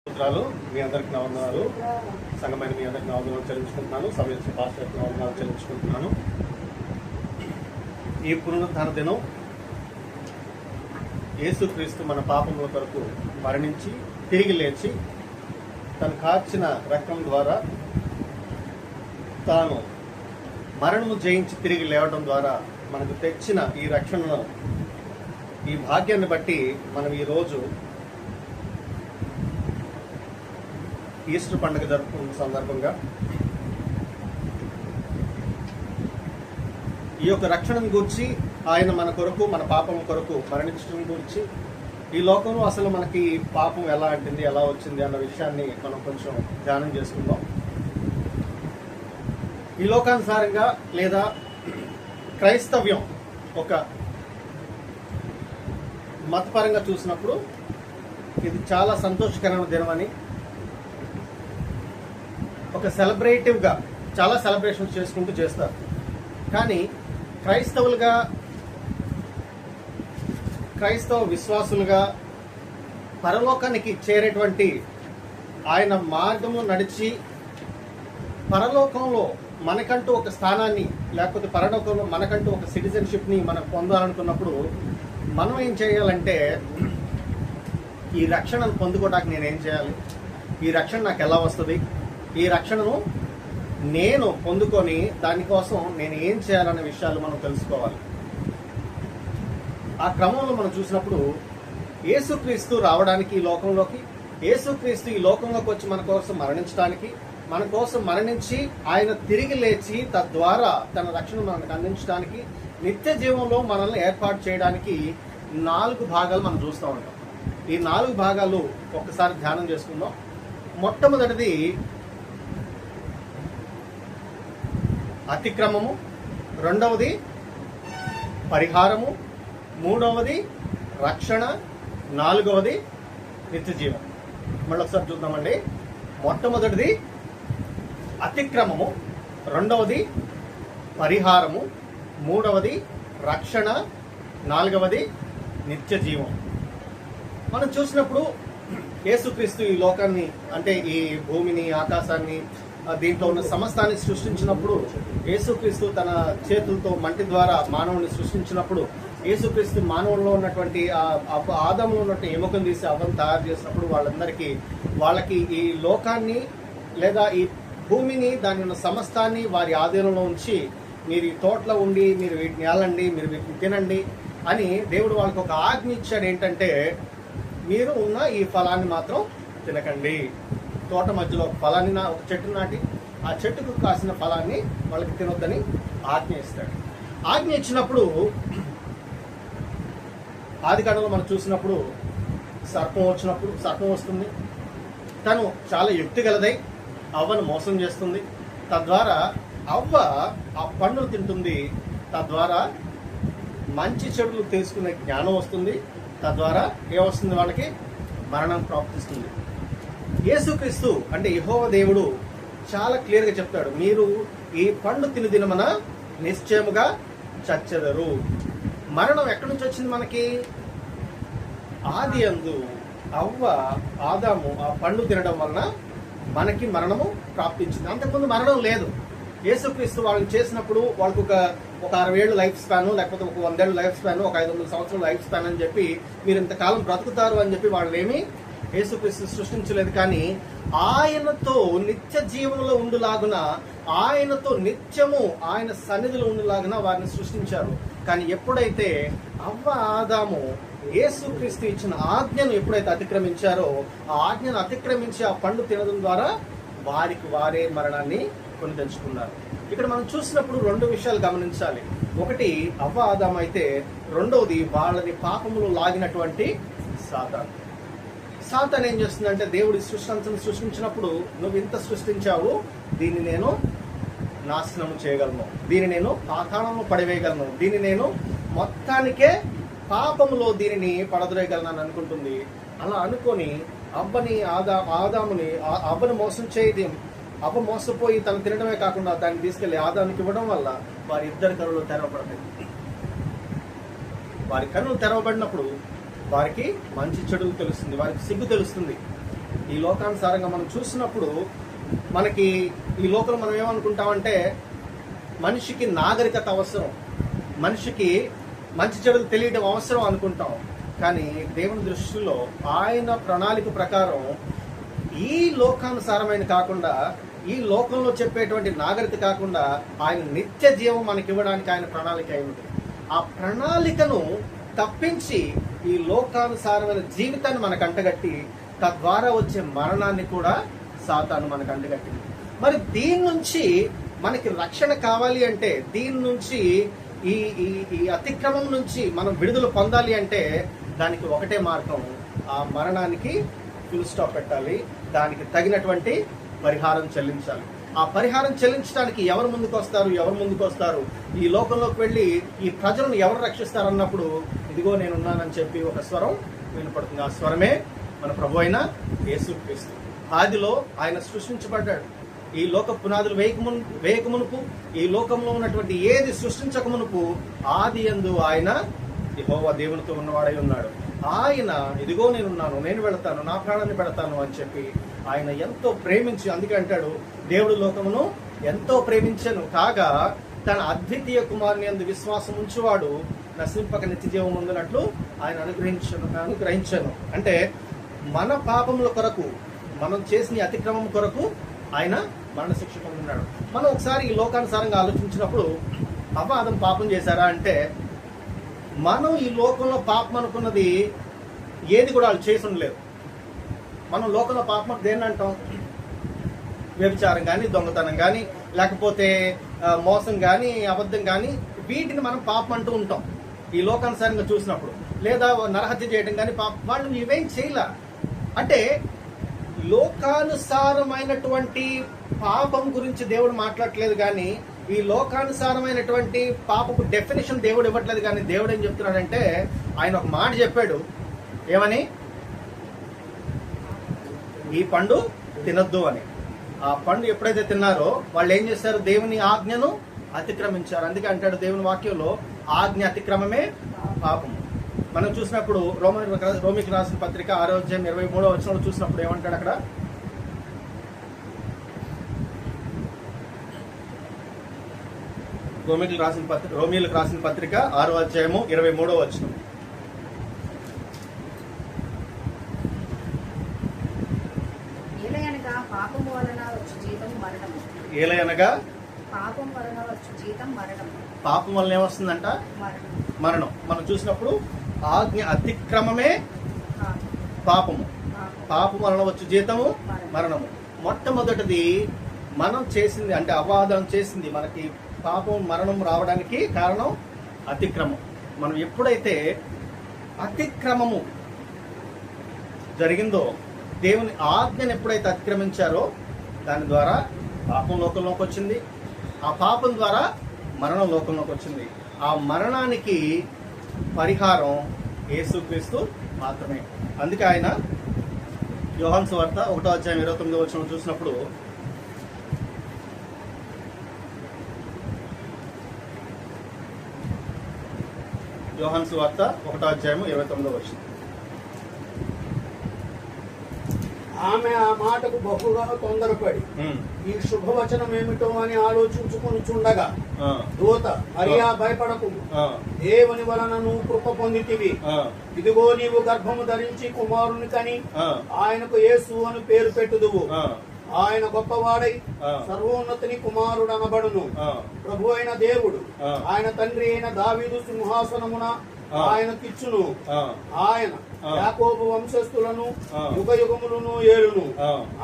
సూత్రాలు మీ అందరికి నా వందనాలు. సంఘమైన మీ అందరికి నా వందనాలు చెల్లించుకుంటున్నాను. సమయ పాస్టర్ నా వందనాలు చెల్లించుకుంటున్నాను. ఈ పునరుద్ధాన దినం యేసుక్రీస్తు మన పాపముల కొరకు మరణించి తిరిగి లేచి తను కార్చిన రక్తం ద్వారా తాను మరణము జయించి తిరిగి లేవడం ద్వారా మనకు తెచ్చిన ఈ రక్షణను, ఈ భాగ్యాన్ని బట్టి మనం ఈరోజు ఈస్టర్ పండుగ జరుపుకున్న సందర్భంగా ఈ యొక్క రక్షణను గురించి, ఆయన మన కొరకు, మన పాపం కొరకు మరణించడం గురించి, ఈ లోకంలో అసలు మనకి పాపం ఎలా అంటింది, ఎలా వచ్చింది అన్న విషయాన్ని మనం కొంచెం ధ్యానం చేసుకుందాం. ఈ లోకానుసారంగా లేదా క్రైస్తవ్యం ఒక మతపరంగా చూసినప్పుడు ఇది చాలా సంతోషకరమైన దినమని, ఒక సెలబ్రేటివ్గా చాలా సెలబ్రేషన్స్ చేసుకుంటూ చేస్తారు. కానీ క్రైస్తవ విశ్వాసులుగా పరలోకానికి చేరేటువంటి ఆయన మార్గంలో నడిచి పరలోకంలో మనకంటూ ఒక స్థానాన్ని, లేకపోతే పరలోకంలో మనకంటూ ఒక సిటిజన్షిప్ని మనం పొందాలనుకున్నప్పుడు మనం ఏం చేయాలంటే, ఈ రక్షణను పొందుకోవడానికి నేనేం చేయాలి, ఈ రక్షణ నాకు ఎలా వస్తుంది, ఈ రక్షణను నేను పొందుకొని దానికోసం నేను ఏం చేయాలనే విషయాలు మనం తెలుసుకోవాలి. ఆ క్రమంలో మనం చూసినప్పుడు యేసుక్రీస్తు రావడానికి ఈ లోకంలోకి, యేసుక్రీస్తు ఈ లోకంలోకి వచ్చి మన కోసం మరణించడానికి, మన కోసం మరణించి ఆయన తిరిగి లేచి తద్వారా తన రక్షణ మనకు అందించడానికి, నిత్య జీవంలో మనల్ని ఏర్పాటు చేయడానికి 4 భాగాలు మనం చూస్తూ ఉంటాం. ఈ 4 భాగాలు ఒక్కసారి ధ్యానం చేసుకుందాం. మొట్టమొదటిది అతిక్రమము, రెండవది పరిహారము, మూడవది రక్షణ, నాలుగవది నిత్య జీవం. మళ్ళీ ఒకసారి చూద్దామండి. మొట్టమొదటిది అతిక్రమము, రెండవది పరిహారము, మూడవది రక్షణ, నాలుగవది నిత్య జీవం. మనం చూసినప్పుడు యేసుక్రీస్తు ఈ లోకాన్ని, అంటే ఈ భూమిని, ఆకాశాన్ని, దీంట్లో ఉన్న సమస్తాన్ని సృష్టించినప్పుడు, యేసుక్రీస్తు తన చేతులతో మంటి ద్వారా మానవుని సృష్టించినప్పుడు, యేసుక్రీస్తు మానవుల్లో ఉన్నటువంటి ఆదాములో ఉన్నటువంటి ఎముకను తీసి అవ్వను తయారు చేసినప్పుడు వాళ్ళకి ఈ లోకాన్ని లేదా ఈ భూమిని, దాని ఉన్న సమస్తాన్ని వారి ఆధీనంలో ఉంచి, మీరు ఈ తోటలో ఉండి మీరు వీటిని ఏలండి, మీరు వీటిని తినండి అని దేవుడు వాళ్ళకి ఒక ఆజ్ఞ ఇచ్చాడు. ఏంటంటే, మీరు ఉన్న ఈ ఫలాన్ని మాత్రం తినకండి. తోట మధ్యలో ఒక చెట్టు నాటి ఆ చెట్టుకు కాసిన ఫలాన్ని వాళ్ళకి తినొద్దని ఆజ్ఞ ఇస్తాడు. ఆజ్ఞ ఇచ్చినప్పుడు ఆదికాండంలో మనం చూసినప్పుడు సర్పం వస్తుంది. తను చాలా యుక్తి గలదై అవ్వను మోసం చేస్తుంది. తద్వారా అవ్వ ఆ పండును తింటుంది. తద్వారా మంచి చెడులు తెలుసుకునే జ్ఞానం వస్తుంది. తద్వారా ఏమొస్తుంది, వాళ్ళకి మరణం ప్రాప్తిస్తుంది. యేసుక్రీస్తు అంటే యెహోవా దేవుడు చాలా క్లియర్గా చెప్తాడు, మీరు ఈ పండు తిని దినమున నిశ్చయముగా చచ్చెదరు. మరణం ఎక్కడి నుంచి వచ్చింది మనకి? ఆది యందు ఆదాము ఆ పండు తినడం వలన మనకి మరణము ప్రాప్తించింది. అంతకుముందు మరణం లేదు. యేసుక్రీస్తు వాళ్ళని చేసినప్పుడు వాళ్ళకు ఒక 60 ఏళ్ళు లైఫ్ స్పాన్, లేకపోతే ఒక 100 ఏళ్ళు లైఫ్ స్పాన్, ఒక 500 సంవత్సరాలు లైఫ్ స్పాన్ అని చెప్పి మీరు ఇంతకాలం బ్రతుకుతారు అని చెప్పి వాళ్ళేమి యేసుక్రీస్తు సృష్టించలేదు. కానీ ఆయనతో నిత్య జీవంలో ఉండులాగున, ఆయనతో నిత్యము ఆయన సన్నిధిలో ఉండులాగున వారిని సృష్టించారు. కానీ ఎప్పుడైతే ఆదాము యేసుక్రీస్తు ఇచ్చిన ఆజ్ఞను ఎప్పుడైతే అతిక్రమించారో, ఆ ఆజ్ఞను అతిక్రమించి ఆ పండు తినడం ద్వారా వారికి వారే మరణాన్ని కొని తెచ్చుకున్నారు. ఇక్కడ మనం చూసినప్పుడు 2 విషయాలు గమనించాలి. ఒకటి ఆదాము అయితే, రెండవది వాళ్ళని పాపములు లాగినటువంటి సాతాను ఏం చేస్తుందంటే, దేవుడి సృష్టించినప్పుడు నువ్వు ఇంత సృష్టించావు, దీన్ని నేను నాశనం చేయగలను, దీన్ని నేను పాతాళంలో పడివేయగలను, దీన్ని నేను మొత్తానికే పాపములో దీనిని పడద్రోయగలను అని అనుకుంటుంది. అలా అనుకొని అవ్వను మోసం చేయడం, అవ్వ మోసపోయి తను తినడమే కాకుండా దాన్ని తీసుకెళ్లి ఆదాముకి ఇవ్వడం వల్ల వారి ఇద్దరి కనులు తెరవబడతాయి. వారి కన్నులు తెరవబడినప్పుడు వారికి మంచి చెడులు తెలుస్తుంది, వారికి సిగ్గు తెలుస్తుంది. ఈ లోకానుసారంగా మనం చూసినప్పుడు మనకి ఈ లోకంలో మనం ఏమనుకుంటామంటే మనిషికి నాగరికత అవసరం, మనిషికి మంచి చెడులు తెలియడం అవసరం అనుకుంటాం. కానీ దేవుని దృష్టిలో ఆయన ప్రణాళిక ప్రకారం ఈ లోకానుసారమైన కాకుండా, ఈ లోకంలో చెప్పేటువంటి నాగరికత కాకుండా ఆయన నిత్య జీవం మనకి ఇవ్వడానికి ఆయన ప్రణాళిక అయింది. ఆ ప్రణాళికను తప్పించి ఈ లోకానుసారమైన జీవితాన్ని మనకు అంటగట్టి తద్వారా వచ్చే మరణాన్ని కూడా సాతాను మనకు అంటగట్టింది. మరి దీని నుంచి మనకి రక్షణ కావాలి అంటే, దీని నుంచి ఈ ఈ ఈ అతిక్రమం నుంచి మనం విడుదల పొందాలి అంటే దానికి ఒకటే మార్గం, ఆ మరణానికి ఫుల్ స్టాప్ పెట్టాలి, దానికి తగినటువంటి పరిహారం చెల్లించాలి. ఆ పరిహారం చెల్లించడానికి ఎవరు ముందుకు వస్తారు, ఈ లోకంలోకి వెళ్ళి ఈ ప్రజలను ఎవరు రక్షిస్తారన్నప్పుడు ఇదిగో నేనున్నానని చెప్పి ఒక స్వరం వినపడుతుంది. ఆ స్వరమే మన ప్రభు అయిన యేసుక్రీస్తు. ఆదిలో ఆయన సృష్టించబడ్డాడు. ఈ లోక పునాదులు వేయక మునుపు, ఈ లోకంలో ఉన్నటువంటి ఏది సృష్టించక మునుపు ఆది యందు ఆయన యెహోవా దేవునితో ఉన్నవాడై ఉన్నాడు. ఆయన ఇదిగో నేనున్నాను, నేను వెళతాను, నా ప్రాణాన్ని పెడతాను అని చెప్పి ఆయన ఎంతో ప్రేమించి, అందుకే అంటాడు దేవుడు లోకమును ఎంతో ప్రేమించెను కాగా తన అద్వితీయ కుమారుని యందు విశ్వాసం ఉంచువాడు నశింపక నిత్య జీవం పొందినట్లు ఆయన అనుగ్రహించను. అంటే మన పాపముల కొరకు, మనం చేసిన అతిక్రమం కొరకు ఆయన మరణశిక్ష పొందున్నాడు. మనం ఒకసారి ఈ లోకానుసారంగా ఆలోచించినప్పుడు అపవాదం పాపం చేశారా అంటే, మనం ఈ లోకంలో పాపం అనుకున్నది ఏది కూడా వాళ్ళు చేసి ఉండలేదు. మనం లోకంలో పాపం దేన్ని అంటాం? వ్యభిచారం కానీ, దొంగతనం కానీ, లేకపోతే మోసం కానీ, అబద్ధం కానీ, వీటిని మనం పాపం అంటూ ఉంటాం ఈ లోకానుసారంగా చూసినప్పుడు. లేదా నరహత్య చేయడం కానీ పాపం, వాళ్ళు ఇవేం చేయలే. అంటే లోకానుసారమైనటువంటి పాపం గురించి దేవుడు మాట్లాడట్లేదు, కానీ ఈ లోకానుసారమైనటువంటి పాపపు డెఫినేషన్ దేవుడు ఇవ్వట్లేదు. కానీ దేవుడు ఏం చెప్తున్నాడంటే, ఆయన ఒక మాట చెప్పాడు, ఏమని? ఈ పండు తినొద్దు అని. ఆ పండు ఎప్పుడైతే తిన్నారో వాళ్ళు ఏం చేశారు? దేవుని ఆజ్ఞను అతిక్రమించారు. అందుకే అంటాడు దేవుని వాక్యంలో, ఆజ్ఞ అతిక్రమమే పాపము. మనం చూసినప్పుడు రోమికి రాసిన పత్రిక 6వ అధ్యాయం 23వ వచనంలో చూసినప్పుడు ఏమంటాడు అక్కడ? రోమిలకు రాసిన పత్రిక 6వ అధ్యాయము 23వ వచనం. ఏలయనగా పాపం వలన వచ్చు జీతం మరణము. పాపం వలన ఏమొస్తుందంట? మరణం. మనం చూసినప్పుడు ఆజ్ఞ అతిక్రమమే పాపము, పాపం వలన వచ్చు జీతము మరణము. మొట్టమొదటిది మనం చేసింది అంటే అపవాదం చేసింది, మనకి పాపం మరణం రావడానికి కారణం అతిక్రమం. మనం ఎప్పుడైతే అతిక్రమము జరిగిందో, దేవుని ఆజ్ఞను ఎప్పుడైతే అతిక్రమించారో దాని ద్వారా పాపం లోకంలోకి వచ్చింది. ఆ పాపం ద్వారా మరణం లోకంలోకి వచ్చింది. ఆ మరణానికి పరిహారం యేసుక్రీస్తు మాత్రమే. అందుకే ఆయన యోహాను సువార్త 1వ అధ్యాయం 29వ వచనం చూసినప్పుడు, యోహాను సువార్త 1వ అధ్యాయం 29వ వచనం, ఆమె ఆ మాటకు బహుగా తొందరపడి ఈ శుభవచనం ఏమిటో అని ఆలోచించుకొనుచుండగా దూత, మరియా భయపడకు, దేవుని వలన నువ్వు కృప పొందితివి, ఇదిగో నీవు గర్భము ధరించి కుమారుని కని ఆయనకు యేసు అని పేరు పెట్టుదువు, ఆయన గొప్పవాడై సర్వోన్నతిని కుమారుడు అనబడును, ప్రభు అయిన దేవుడు ఆయన తండ్రి అయిన దావీదు సింహాసనమున ఆయనకిచ్చును, ఆయన యాకోబు వంశస్థులను యుగ యుగములను ఏలును,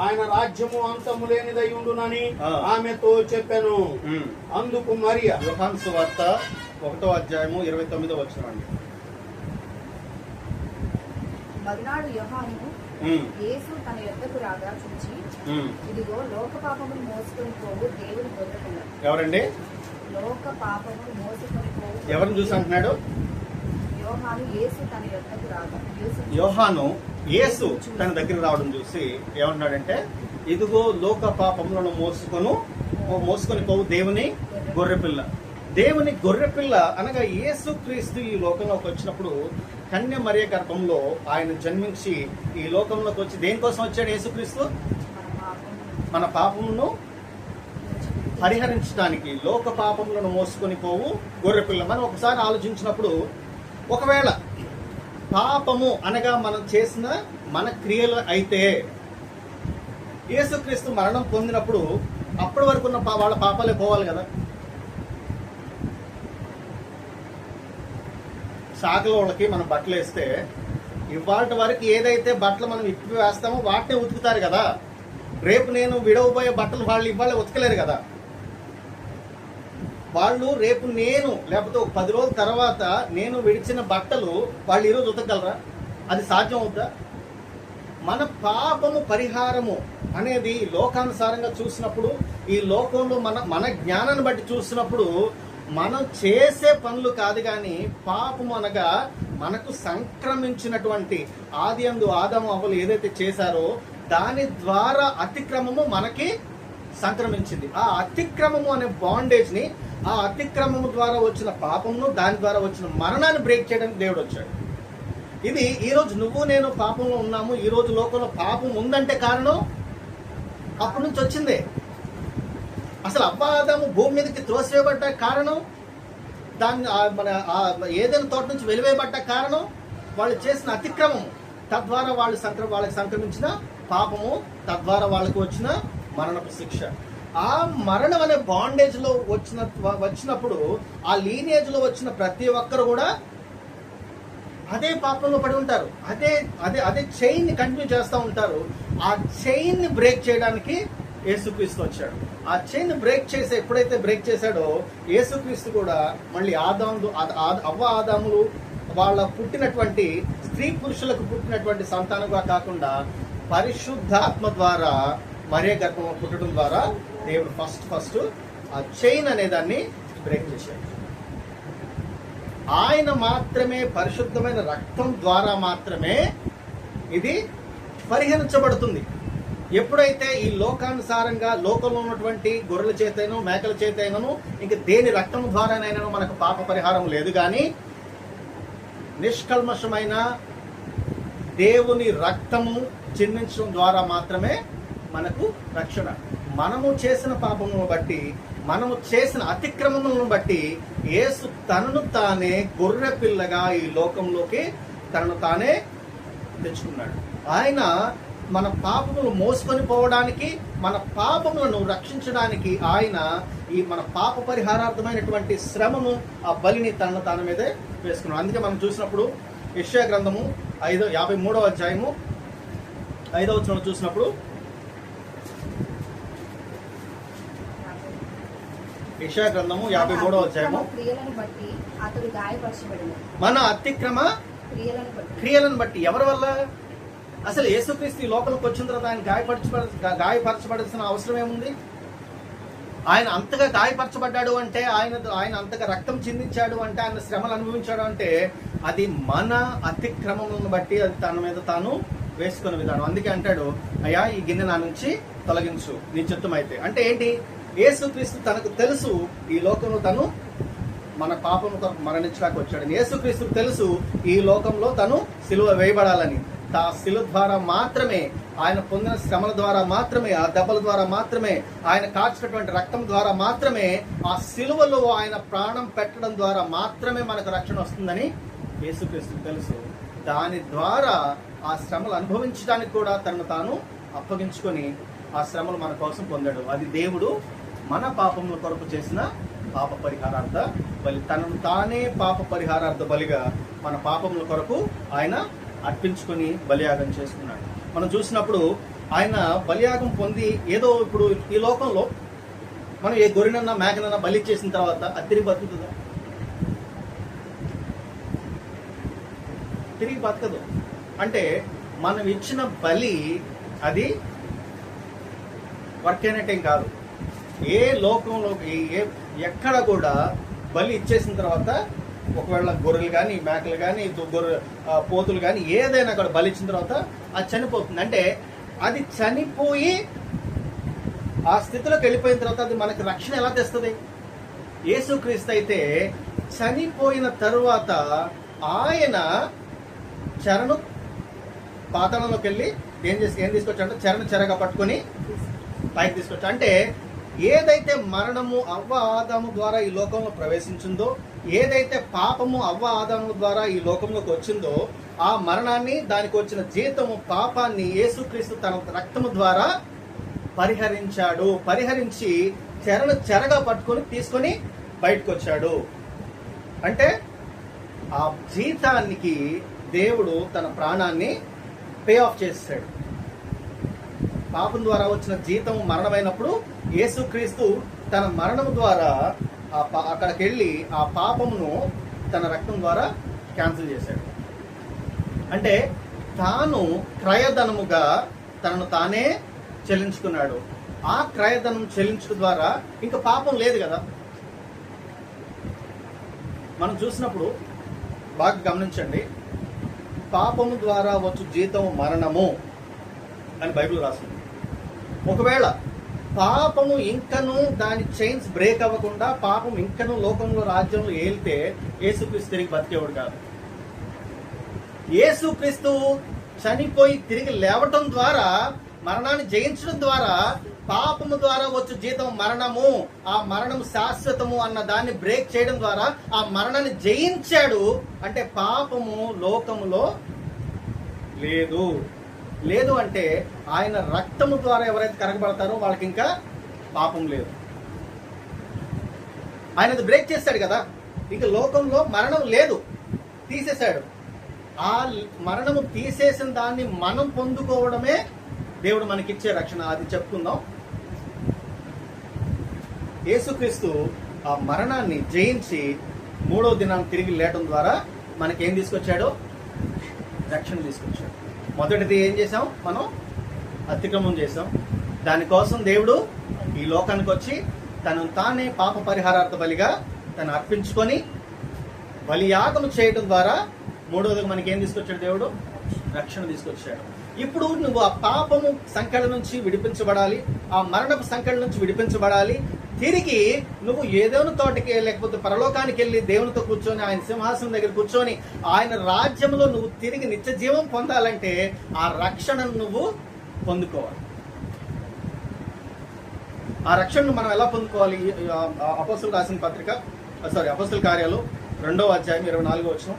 ఆయన రాజ్యము అంతము లేనిదై ఉండునని ఆమెతో చెప్పాను. అందుకు మరియా, యోహాను సువార్త 1వ అధ్యాయము 29వ వచనం అండి. మరునాడు యోహాను యేసు తన యొద్దకు రాగా చూచి, ఇదిగో లోక పాపమును మోసుకొని పోవు దేవుని గొర్రెపిల్ల. ఎవరండి? లోక పాపమును మోసుకొని పోవు. ఎవరిని చూసి అంటున్నాడు? యోహాను యేసు తన యొద్దకు రాగా. యోహాను యేసు తన దగ్గర రావడం చూసి ఏమంటున్నాడంటే, ఇదిగో లోక పాపములను మోసుకొని పోవు దేవుని గొర్రెపిల్ల. దేవుని గొర్రెపిల్ల అనగా యేసుక్రీస్తు ఈ లోకంలోకి వచ్చినప్పుడు కన్య మరియ గర్భంలో ఆయన జన్మించి ఈ లోకంలోకి వచ్చి దేనికోసం వచ్చాడు యేసుక్రీస్తు? మన పాపమును పరిహరించడానికి, లోక పాపములను మోసుకొని పోవు గొర్రెపిల్ల. మనం ఒకసారి ఆలోచించినప్పుడు, ఒకవేళ పాపము అనగా మనం చేసిన మన క్రియలు అయితే యేసుక్రీస్తు మరణం పొందినప్పుడు అప్పటి వరకు ఉన్న వాళ్ళ పాపాలే పోవాలి కదా. శాఖల వాళ్ళకి మనం బట్టలు వేస్తే ఇవాటి వరకు ఏదైతే బట్టలు మనం ఇప్పి వేస్తామో వాటినే ఉతుకుతారు కదా. రేపు నేను విడవబోయే బట్టలు వాళ్ళు ఇవాళ ఉతకలేరు కదా. వాళ్ళు రేపు నేను లేకపోతే 10 రోజుల తర్వాత నేను విడిచిన బట్టలు వాళ్ళు ఈరోజు ఉతకగలరా? అది సాధ్యం అవుతా? మన పాపము పరిహారము అనేది లోకానుసారంగా చూసినప్పుడు, ఈ లోకంలో మన జ్ఞానాన్ని బట్టి చూసినప్పుడు మనం చేసే పనులు కాదు కానీ పాపము అనగా మనకు సంక్రమించినటువంటి ఆదియందు ఆదాము అవ్వలు ఏదైతే చేశారో దాని ద్వారా అతిక్రమము మనకి సంక్రమించింది. ఆ అతిక్రమము అనే బాండేజ్ ని, ఆ అతిక్రమము ద్వారా వచ్చిన పాపమును, దాని ద్వారా వచ్చిన మరణాన్ని బ్రేక్ చేయడానికి దేవుడు వచ్చాడు. ఇది ఈ రోజు నువ్వు నేను పాపంలో ఉన్నాము, ఈ రోజు లోకంలో పాపం ఉందంటే కారణం అప్పటి నుంచి వచ్చిందే. అసలు అవ్వాదాము భూమి మీదకి త్రోసివేయబడ్డ కారణం, దాన్ని మన ఏదైనా తోట నుంచి వెలివేయబడ్డ కారణం వాళ్ళు చేసిన అతిక్రమం, తద్వారా వాళ్ళకి సంక్రమించిన పాపము, తద్వారా వాళ్ళకి వచ్చిన మరణపు శిక్ష. ఆ మరణం అనే బాండేజ్ లో వచ్చినప్పుడు ఆ లీనేజ్ లో వచ్చిన ప్రతి ఒక్కరు కూడా అదే పాపంలో పడి ఉంటారు. అదే చైన్ ని కంటిన్యూ చేస్తూ ఉంటారు. ఆ చైన్ ని బ్రేక్ చేయడానికి యేసుక్రీస్తు వచ్చాడు. ఆ చైన్ ఎప్పుడైతే బ్రేక్ చేశాడో యేసుక్రీస్తు కూడా మళ్ళీ అవ్వ ఆదాములు వాళ్ళ పుట్టినటువంటి స్త్రీ పురుషులకు పుట్టినటువంటి సంతానంగా కాకుండా పరిశుద్ధాత్మ ద్వారా మరియ గర్భం పుట్టడం ద్వారా దేవుడు ఫస్ట్ ఆ చైన్ అనే దాన్ని బ్రేక్ చేశాడు. ఆయన మాత్రమే, పరిశుద్ధమైన రక్తం ద్వారా మాత్రమే ఇది పరిహరించబడుతుంది. ఎప్పుడైతే ఈ లోకానుసారంగా లోకంలో ఉన్నటువంటి గొర్రెల చేతైనను మేకల చేతైనను ఇంక దేని రక్తం ద్వారానైనా మనకు పాప పరిహారం లేదు, కానీ నిష్కల్మషమైన దేవుని రక్తము చిందించడం ద్వారా మాత్రమే మనకు రక్షణ. మనము చేసిన పాపమును బట్టి, మనము చేసిన అతిక్రమములను బట్టి యేసు తనను తానే గొర్రె పిల్లగా ఈ లోకంలోకి తనను తానే తెచ్చుకున్నాడు. ఆయన మన పాపములు మోసుకొని పోవడానికి, మన పాపములను రక్షించడానికి ఆయన ఈ మన పాప పరిహారార్థమైనటువంటి శ్రమను, ఆ బలిని తనను తాను మీదే వేసుకున్నాడు. అందుకే మనం చూసినప్పుడు యెషయా గ్రంథము 53వ అధ్యాయము 5వ వచనం చూసినప్పుడు, యెషయా గ్రంథము 53వ అధ్యాయము, మన అతిక్రమ క్రియలను బట్టి. ఎవరి వల్ల? అసలు యేసుక్రీస్తు ఈ లోకంలోకి వచ్చిన తర్వాత ఆయన గాయపరచబడాల్సిన అవసరం ఏముంది? ఆయన అంతగా గాయపరచబడ్డాడు అంటే, ఆయన అంతగా రక్తం చిందించాడు అంటే, ఆయన శ్రమలు అనుభవించాడు అంటే అది మన అతిక్రమములను బట్టి అది తన మీద తాను వేసుకున్న విధానం. అందుకే అంటాడు, అయ్యా ఈ గిన్నె నా నుంచి తొలగించు నీ చిత్తమైతే. అంటే ఏంటి? యేసుక్రీస్తు తనకు తెలుసు ఈ లోకంలో తను మన పాపము కొరకు మరణించడానికి వచ్చాడని. యేసుక్రీస్తుకు తెలుసు ఈ లోకంలో తను సిలువ వేయబడాలని. ఆ శిలువ ద్వారా మాత్రమే, ఆయన పొందిన శ్రమల ద్వారా మాత్రమే, ఆ దెబ్బల ద్వారా మాత్రమే, ఆయన కార్చినటువంటి రక్తం ద్వారా మాత్రమే, ఆ శిలువలో ఆయన ప్రాణం పెట్టడం ద్వారా మాత్రమే మనకు రక్షణ వస్తుందని యేసుక్రీస్తుకు తెలుసు. దాని ద్వారా ఆ శ్రమలు అనుభవించడానికి కూడా తనను తాను అప్పగించుకొని ఆ శ్రమలు మన కోసం పొందాడు. అది దేవుడు మన పాపముల కొరకు చేసిన పాప పరిహారార్థ బలి. తనను తానే పాప పరిహారార్థ బలిగా మన పాపముల కొరకు ఆయన అర్పించుకొని బలియాగం చేసుకున్నాడు. మనం చూసినప్పుడు ఆయన బలియాగం పొంది, ఏదో ఇప్పుడు ఈ లోకంలో మనం ఏ గొర్రెనన్నా మేకనన్నా బలి చేసిన తర్వాత అది తిరిగి బతుకుతుందా? తిరిగి బతకదు. అంటే మనం ఇచ్చిన బలి అది వర్క్ అయినట్టేం కాదు. ఏ లోకంలోకి ఎక్కడ కూడా బలి ఇచ్చేసిన తర్వాత, ఒకవేళ గొర్రెలు కానీ మేకలు కానీ పోతులు కానీ ఏదైనా కూడా బలి ఇచ్చిన తర్వాత అది చనిపోతుంది. అంటే అది చనిపోయి ఆ స్థితిలోకి వెళ్ళిపోయిన తర్వాత అది మనకి రక్షణ ఎలా తెస్తుంది? యేసుక్రీస్తు అయితే చనిపోయిన తరువాత ఆయన చెరను పాతాళంలోకి వెళ్ళి ఏం తీసుకొచ్చాడంటే చెరను చెరగా పట్టుకొని పైకి తీసుకొచ్చా. అంటే ఏదైతే మరణము అవ్వ ఆదాము ద్వారా ఈ లోకంలో ప్రవేశించిందో, ఏదైతే పాపము అవ్వ ఆదాము ద్వారా ఈ లోకంలోకి వచ్చిందో, ఆ మరణాన్ని, దానికి వచ్చిన జీతము, పాపాన్ని యేసుక్రీస్తు తన రక్తము ద్వారా పరిహరించాడు. పరిహరించి చెరను చెరగా పట్టుకొని తీసుకొని బయటకు వచ్చాడు. అంటే ఆ జీతానికి దేవుడు తన ప్రాణాన్ని పే ఆఫ్ చేశాడు. పాపం ద్వారా వచ్చిన జీతం మరణమైనప్పుడు యేసుక్రీస్తు తన మరణం ద్వారా అక్కడికి వెళ్ళి ఆ పాపమును తన రక్తం ద్వారా క్యాన్సిల్ చేశాడు. అంటే తాను క్రయధనముగా తనను తానే చెల్లించుకున్నాడు. ఆ క్రయధనం చెల్లించడం ద్వారా ఇంకా పాపం లేదు కదా. మనం చూసినప్పుడు బాగా గమనించండి, పాపము ద్వారా వచ్చు జీతం మరణము అని బైబిల్ రాస్తుంది. ఒకవేళ పాపము ఇంకను దాని చైన్స్ బ్రేక్ అవ్వకుండా పాపం ఇంకను లోకంలో రాజ్యంలో ఏలితే యేసుక్రీస్తు తిరిగి బతికేవాడు కాదు. యేసుక్రీస్తు చనిపోయి తిరిగి లేవటం ద్వారా, మరణాన్ని జయించడం ద్వారా, పాపము ద్వారా వచ్చు జీతం మరణము, ఆ మరణము శాశ్వతము అన్న దాన్ని బ్రేక్ చేయడం ద్వారా ఆ మరణాన్ని జయించాడు. అంటే పాపము లోకములో లేదు. లేదు అంటే ఆయన రక్తము ద్వారా ఎవరైతే కరగబడతారో వాళ్ళకి ఇంకా పాపం లేదు. ఆయన అది బ్రేక్ చేశాడు కదా. ఇక లోకంలో మరణం లేదు, తీసేశాడు. ఆ మరణము తీసేసిన దాన్ని మనం పొందుకోవడమే దేవుడు మనకిచ్చే రక్షణ. అది చెప్పుకుందాం. యేసుక్రీస్తు ఆ మరణాన్ని జయించి 3వ దినాన్ని తిరిగి లేయటం ద్వారా మనకేం తీసుకొచ్చాడు? రక్షణ తీసుకొచ్చాడు. మొదటిది ఏం చేసాం? మనం అతిక్రమం చేసాం. దానికోసం దేవుడు ఈ లోకానికి వచ్చి తనను తానే పాప పరిహారార్థ బలిగా తను అర్పించుకొని బలియాగము చేయడం ద్వారా 3వదిగా మనకేం తీసుకొచ్చాడు? దేవుడు రక్షణ తీసుకొచ్చాడు. ఇప్పుడు నువ్వు ఆ పాపము సంకట నుంచి విడిపించబడాలి, ఆ మరణపు సంకట నుంచి విడిపించబడాలి. తిరిగి నువ్వు ఏదైనా తోటకి లేకపోతే పరలోకానికి వెళ్ళి దేవునితో కూర్చొని ఆయన సింహాసనం దగ్గర కూర్చొని ఆయన రాజ్యంలో నువ్వు తిరిగి నిత్య జీవం పొందాలంటే ఆ రక్షణను నువ్వు పొందుకోవాలి. ఆ రక్షణను మనం ఎలా పొందుకోవాలి? అపోస్తలులు రాసిన పత్రిక, అపోస్తల కార్యాలు 2వ అధ్యాయం 24వ వచనం.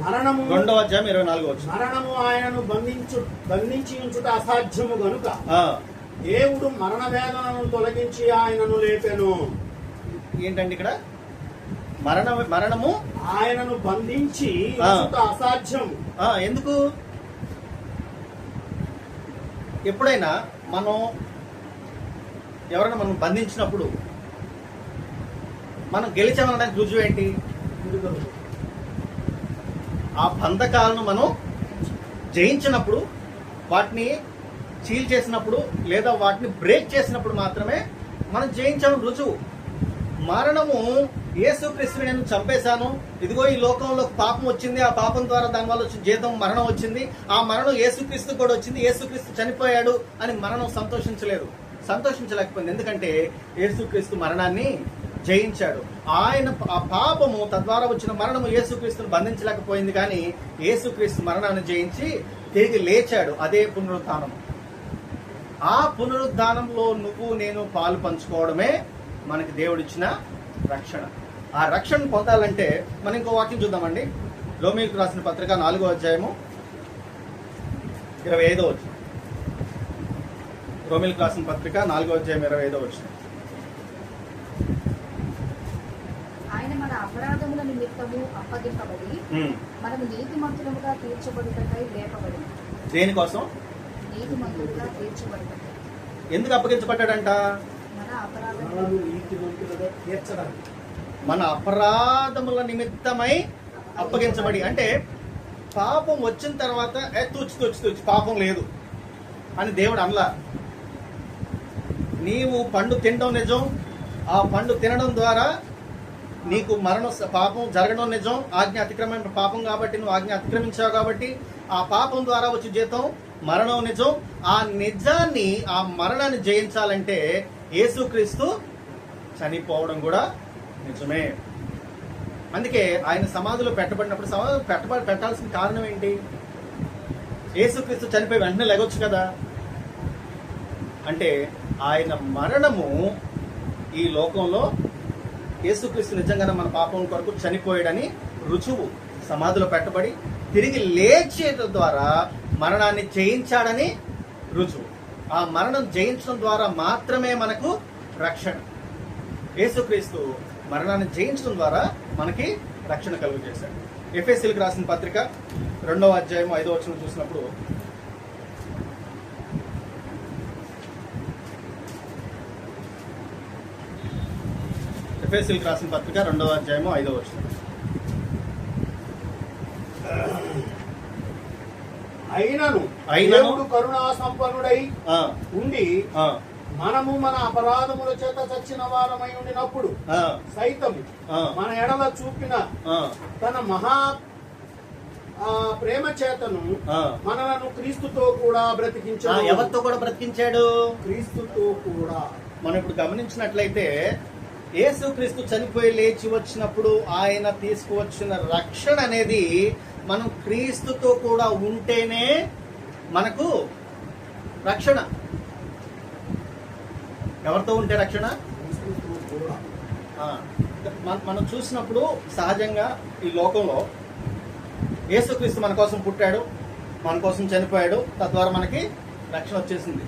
మరణము 2వ అధ్యాయం 24వ వచనం. మరణము ఆయనను బంధించి ఉంచుట అసాధ్యము గనుక దేవుడు మరణ వేదనను తొలగించి ఆయనను లేపెను. ఏంటండి ఇక్కడ? మరణము ఆయనను బంధించి ఉంచుట అసాధ్యము. ఎందుకు? ఎప్పుడైనా ఎవరైనా మనం బంధించినప్పుడు మనం గెలిచామనడానికి రుజువు ఏంటి? ఆ బంధకాలను మనం జయించినప్పుడు, వాటిని చీల్ చేసినప్పుడు, లేదా వాటిని బ్రేక్ చేసినప్పుడు మాత్రమే మనం జయించామని రుజువు. మరణము యేసుక్రీస్తుని నేను చంపేశాను, ఇదిగో ఈ లోకంలో పాపం వచ్చింది, ఆ పాపం ద్వారా దానివల్ల వచ్చిన జీతం మరణం వచ్చింది, ఆ మరణం యేసుక్రీస్తు కూడా వచ్చింది, యేసుక్రీస్తు చనిపోయాడు అని మరణం సంతోషించలేకపోయింది. ఎందుకంటే యేసుక్రీస్తు మరణాన్ని జయించాడు. ఆయన ఆ పాపము తద్వారా వచ్చిన మరణము యేసుక్రీస్తును బంధించలేకపోయింది, కానీ యేసుక్రీస్తు మరణాన్ని జయించి తిరిగి లేచాడు. అదే పునరుద్ధానం. ఆ పునరుద్ధానంలో నువ్వు నేను పాలు పంచుకోవడమే మనకి దేవుడిచ్చిన రక్షణ. ఆ రక్షణ పొందాలంటే మనం ఇంకో వాక్యం చూద్దామండి. రోమీయులకు రాసిన పత్రిక 4వ అధ్యాయము 25వ వచనం. రోమీయులకు రాసిన పత్రిక 4వ అధ్యాయం 25వ వచనం. ఆయన మన అపరాధముల నిమిత్తము అప్పగింపబడి మనము నీతిమంతులుగా తీర్చబడుటకై లేపబడి. దేనికోసం? నీతిమంతులుగా తీర్చబడుట. ఎందుకు అప్పగించబడ్డాడంట? మన అపరాధముల నిమిత్తమై అప్పగించబడి. అంటే పాపం వచ్చిన తర్వాత తుచ్చి పాపం లేదు అని దేవుడు అనలా. నీవు పండు తినడం నిజం, ఆ పండు తినడం ద్వారా నీకు పాపం జరగడం నిజం, ఆజ్ఞ అతిక్రమణ పాపం కాబట్టి నువ్వు ఆజ్ఞ అతిక్రమించావు కాబట్టి ఆ పాపం ద్వారా వచ్చే జీతం మరణం నిజం. ఆ నిజాన్ని, ఆ మరణాన్ని జయించాలంటే యేసుక్రీస్తు చనిపోవడం కూడా నిజమే. అందుకే ఆయన సమాధిలో పెట్టబడినప్పుడు సమాధిలో పెట్టాల్సిన కారణం ఏంటి? యేసుక్రీస్తు చనిపోయి వెంటనే లెగొచ్చు కదా. అంటే ఆయన మరణము ఈ లోకంలో యేసుక్రీస్తు నిజంగానే మన పాపం కొరకు చనిపోయాడని రుజువు. సమాధిలో పెట్టబడి తిరిగి లేచేయడం ద్వారా మరణాన్ని జయించాడని రుజువు. ఆ మరణం జయించడం ద్వారా మాత్రమే మనకు రక్షణ. యేసుక్రీస్తు మరణాన్ని జయించడం ద్వారా మనకి రక్షణ కలుగజేశాడు. ఎఫెసీయులకు రాసిన పత్రిక 2వ అధ్యాయం 5వ వచనం చూసినప్పుడు, ఎఫెసీయులకు రాసిన పత్రిక 2వ అధ్యాయం 5వ వచనం, అయినను దేవుడు కరుణా సంపన్నుడై ఉండి మనము మన అపరాధముల చేత చచ్చిన వారమై ఉండినప్పుడు సైతము మన ఎడల చూపిన తన మహా ప్రేమ చేతను మనలను క్రీస్తుతో కూడా బ్రతికించాడు. ఎవరితో కూడా బ్రతికించాడు? క్రీస్తుతో కూడా. మనం ఇప్పుడు గమనించినట్లయితే యేసుక్రీస్తు చనిపోయి లేచి వచ్చినప్పుడు ఆయన తీసుకువచ్చిన రక్షణ అనేది మనం క్రీస్తుతో కూడా ఉంటేనే మనకు రక్షణ. ఎవరితో ఉంటే రక్షణ? మనం చూసినప్పుడు సహజంగా ఈ లోకంలో యేసుక్రీస్తు మన కోసం పుట్టాడు, మన కోసం చనిపోయాడు, తద్వారా మనకి రక్షణ వచ్చేసింది.